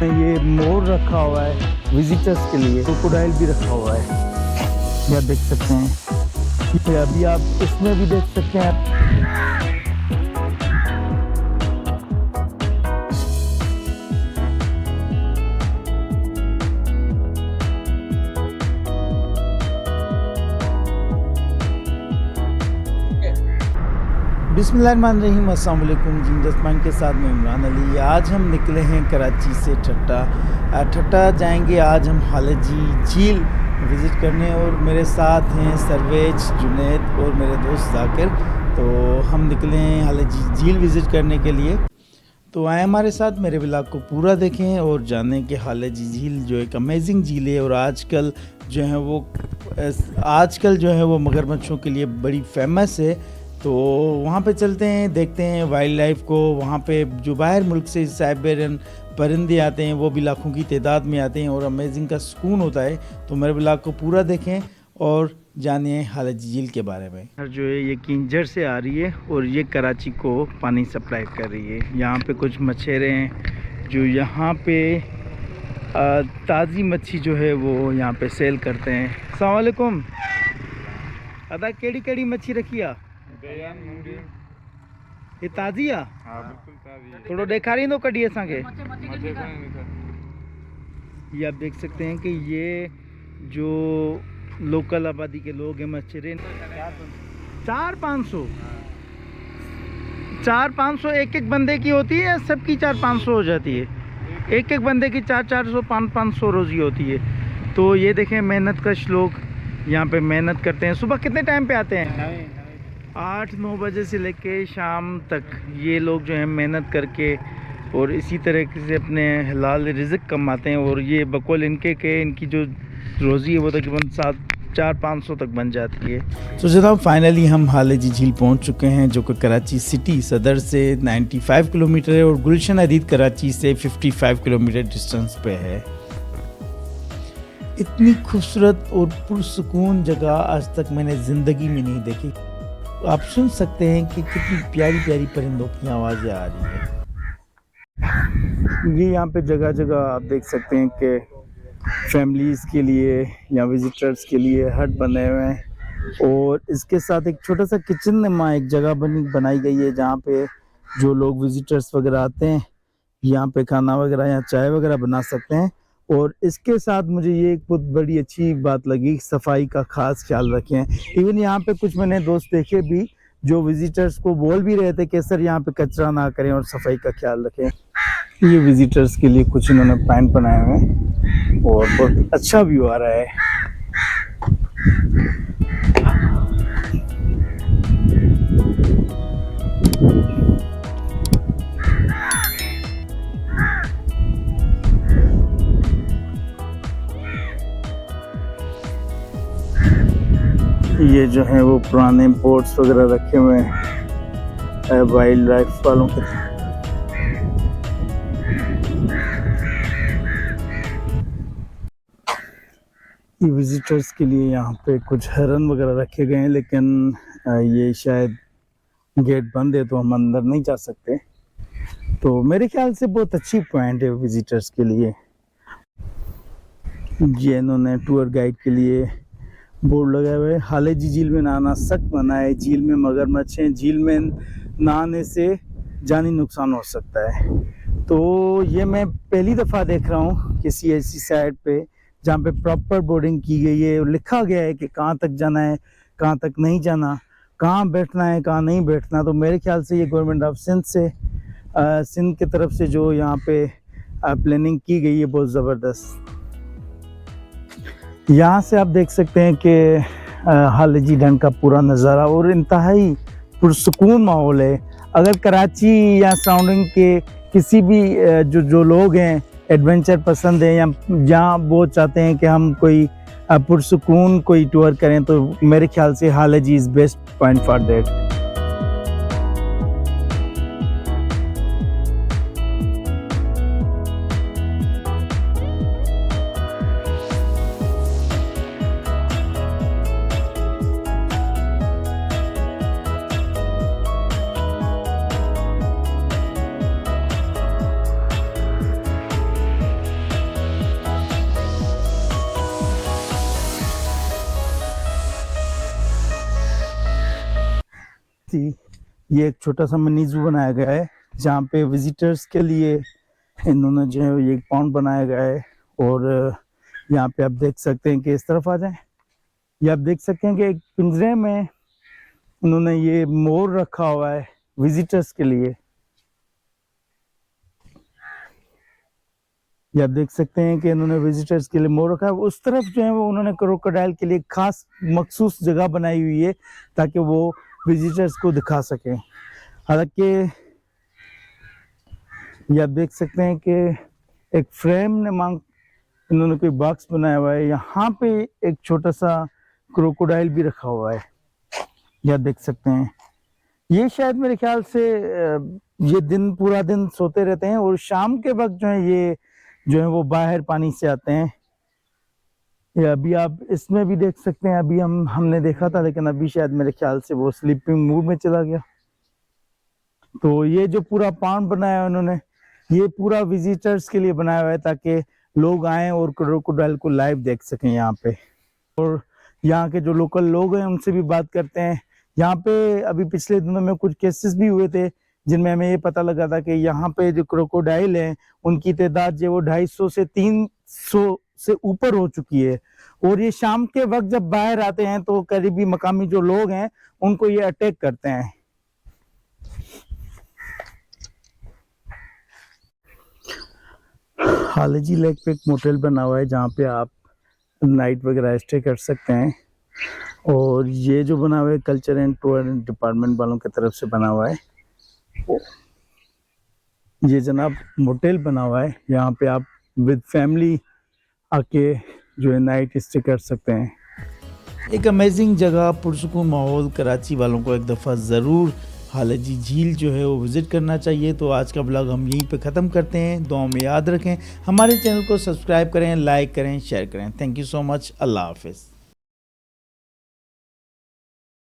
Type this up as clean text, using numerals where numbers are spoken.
ये मोर रखा हुआ है विजिटर्स के लिए, क्रोकोडाइल भी रखा हुआ है, ये आप देख सकते हैं। ये अभी आप इसमें भी देख सकते हैं। बिस्मिल्लाहिर्रहमानिर्रहीम, अस्सलाम वालेकुम। जिंदस्मान के साथ में इमरान अली। आज हम निकले हैं कराची से ठट्टा जाएंगे। आज हम हालजी झील विज़िट करने और मेरे साथ हैं सरवेज, जुनैद और मेरे दोस्त जाकिर। तो हम निकले हैं हालजी झील विज़िट करने के लिए। तो आए हमारे साथ, मेरे व्लॉग को पूरा देखें और जानें कि हालजी झील जो एक अमेजिंग झील है और आजकल जो है वो मगरमच्छों के लिए बड़ी फेमस है। तो वहाँ पे चलते हैं, देखते हैं वाइल्ड लाइफ को। वहाँ पे जो बाहर मुल्क से साइबेरियन परिंदे आते हैं वो भी लाखों की तादाद में आते हैं और अमेजिंग का सुकून होता है। तो मेरे ब्लॉग को पूरा देखें और जानिए हालजी झील के बारे में। जो है ये किंजर से आ रही है और ये कराची को पानी सप्लाई कर रही है। यहाँ पे कुछ मछेरे हैं जो यहाँ पे ताज़ी मच्छी जो है वो यहाँ पे सेल करते हैं। अस्सलाम वालेकुम। अदा केड़ी मच्छी रखी आ? ये ताज़ी आ? हाँ बिल्कुल ताज़ी। थोड़ा ॾेखारी दो कढी असांखे। ये आप देख सकते हैं कि ये जो लोकल आबादी के लोग हैं मछेरे 400-500 एक बंदे की होती है या सबकी 400-500 हो जाती है? एक बंदे की 400 500 रोज़ी होती है। तो ये देखें मेहनत कश लोग यहाँ पे मेहनत करते हैं। सुबह कितने टाइम पे आते हैं? 8-9 बजे से लेके शाम तक ये लोग जो है मेहनत करके और इसी तरीके से अपने हलाल रिज़्क़ कमाते हैं। और ये बकौल इनकी जो रोज़ी है वो तकरीबन 400-500 तक बन जाती है। तो जनाब फाइनली हम हालजी झील पहुंच चुके हैं जो कि कराची सिटी सदर से 95 किलोमीटर है और गुलशन हदीद कराची से 55 किलोमीटर डिस्टेंस पे है। इतनी खूबसूरत और पुरसुकून जगह आज तक मैंने ज़िंदगी में नहीं देखी। आप सुन सकते हैं कि कितनी प्यारी प्यारी परिंदों की आवाज़ें आ रही है। ये यहाँ पे जगह जगह आप देख सकते हैं कि फैमिलीज़ के लिए या विजिटर्स के लिए हट बने हुए हैं और इसके साथ एक छोटा सा किचन नुमा एक जगह बनाई गई है जहाँ पे जो लोग विजिटर्स वगैरह आते हैं यहाँ पे खाना वगैरह या चाय वगैरह बना सकते हैं। और इसके साथ मुझे ये एक बहुत बड़ी अच्छी बात लगी, सफाई का खास ख्याल रखें। इवन यहाँ पे कुछ मैंने दोस्त देखे भी जो विजिटर्स को बोल भी रहे थे कि सर यहाँ पे कचरा ना करें और सफाई का ख्याल रखें। ये विजिटर्स के लिए कुछ इन्होंने पैंट बनाए हुए हैं और बहुत अच्छा व्यू आ रहा है। ये जो है वो पुराने बोट्स वगैरह रखे हुए हैं वाइल्ड लाइफ वालों के। ये विजिटर्स के लिए यहाँ पे कुछ हरन वगैरह रखे गए हैं लेकिन ये शायद गेट बंद है तो हम अंदर नहीं जा सकते। तो मेरे ख्याल से बहुत अच्छी पॉइंट है विजिटर्स के लिए। ये इन्होंने टूर गाइड के लिए बोर्ड लगाए हुए। हालजी झील में नहाना सख्त मना है। झील में मगरमच्छ हैं, झील में नहाने से जानी नुकसान हो सकता है। तो ये मैं पहली दफ़ा देख रहा हूँ किसी ऐसी साइड पे जहाँ पे प्रॉपर बोर्डिंग की गई है और लिखा गया है कि कहाँ तक जाना है, कहाँ तक नहीं जाना, कहाँ बैठना है, कहाँ नहीं बैठना। तो मेरे ख्याल से ये गवर्नमेंट ऑफ सिंध की तरफ से जो यहाँ पे प्लानिंग की गई है बहुत ज़बरदस्त। यहाँ से आप देख सकते हैं कि हालजी डैम का पूरा नज़ारा और इंतहाई पुरसुकून माहौल है। अगर कराची या सराउंडिंग के किसी भी जो लोग हैं एडवेंचर पसंद है या जहाँ वो चाहते हैं कि हम कोई पुरसुकून कोई टूर करें तो मेरे ख्याल से हालजी is best point for that. थी। ये एक छोटा सा मिनी जू बनाया गया है जहाँ पे विजिटर्स के लिए इन्होंने जो है ये एक पाउंड बनाया गया है। और यहाँ पे आप देख सकते हैं कि इस तरफ आ जाएं, ये आप देख सकते हैं कि एक पिंजरे में उन्होंने ये मोर रखा हुआ है विजिटर्स के लिए। ये आप देख सकते हैं कि इन्होंने विजिटर्स के लिए मोर रखा है। उस तरफ जो है वो उन्होंने क्रोकोडाइल के लिए खास मखसूस जगह बनाई हुई है ताकि वो विजिटर्स को दिखा सकें। हालांकि ये आप देख सकते हैं कि एक फ्रेम ने मांग इन्होंने कोई बॉक्स बनाया हुआ है। यहाँ पे एक छोटा सा क्रोकोडाइल भी रखा हुआ है, ये आप देख सकते हैं। ये शायद मेरे ख्याल से ये दिन पूरा दिन सोते रहते हैं और शाम के वक्त जो है ये जो है वो बाहर पानी से आते हैं। ये अभी आप इसमें भी देख सकते हैं, अभी हमने देखा था लेकिन अभी शायद मेरे ख्याल से वो स्लीपिंग मूड में चला गया। तो ये जो पूरा पाउंड बनाया है उन्होंने, ये पूरा विजिटर्स के लिए बनाया हुआ है ताकि लोग आए और क्रोकोडाइल को लाइव देख सकें यहाँ पे। और यहाँ के जो लोकल लोग हैं उनसे भी बात करते हैं। यहाँ पे अभी पिछले दिनों में कुछ केसेस भी हुए थे जिनमें हमें ये पता लगा था कि यहाँ पे जो क्रोकोडाइल हैं उनकी तादाद जो वो 250 से 300 से ऊपर हो चुकी है। और ये शाम के वक्त जब बाहर आते हैं तो करीबी मकामी जो लोग हैं उनको ये अटैक करते हैं। हालेजी लेक पे एक मोटेल बना हुआ है जहाँ पे आप नाइट वगैरह स्टे कर सकते हैं। और ये जो बना हुआ है कल्चर एंड टूरिज्म डिपार्टमेंट वालों की तरफ से बना हुआ है। ये जनाब मोटेल बना हुआ है, यहाँ पे आप विद फैमिली आके जो है नाइट स्टे कर सकते हैं। एक अमेजिंग जगह, पुरसुकून माहौल। कराची वालों को एक दफ़ा ज़रूर हालेजी झील जो है वो विज़िट करना चाहिए। तो आज का व्लॉग हम यहीं पे ख़त्म करते हैं। दुआ में याद रखें, हमारे चैनल को सब्सक्राइब करें, लाइक करें, शेयर करें। Thank you so much. अल्लाह हाफिज़।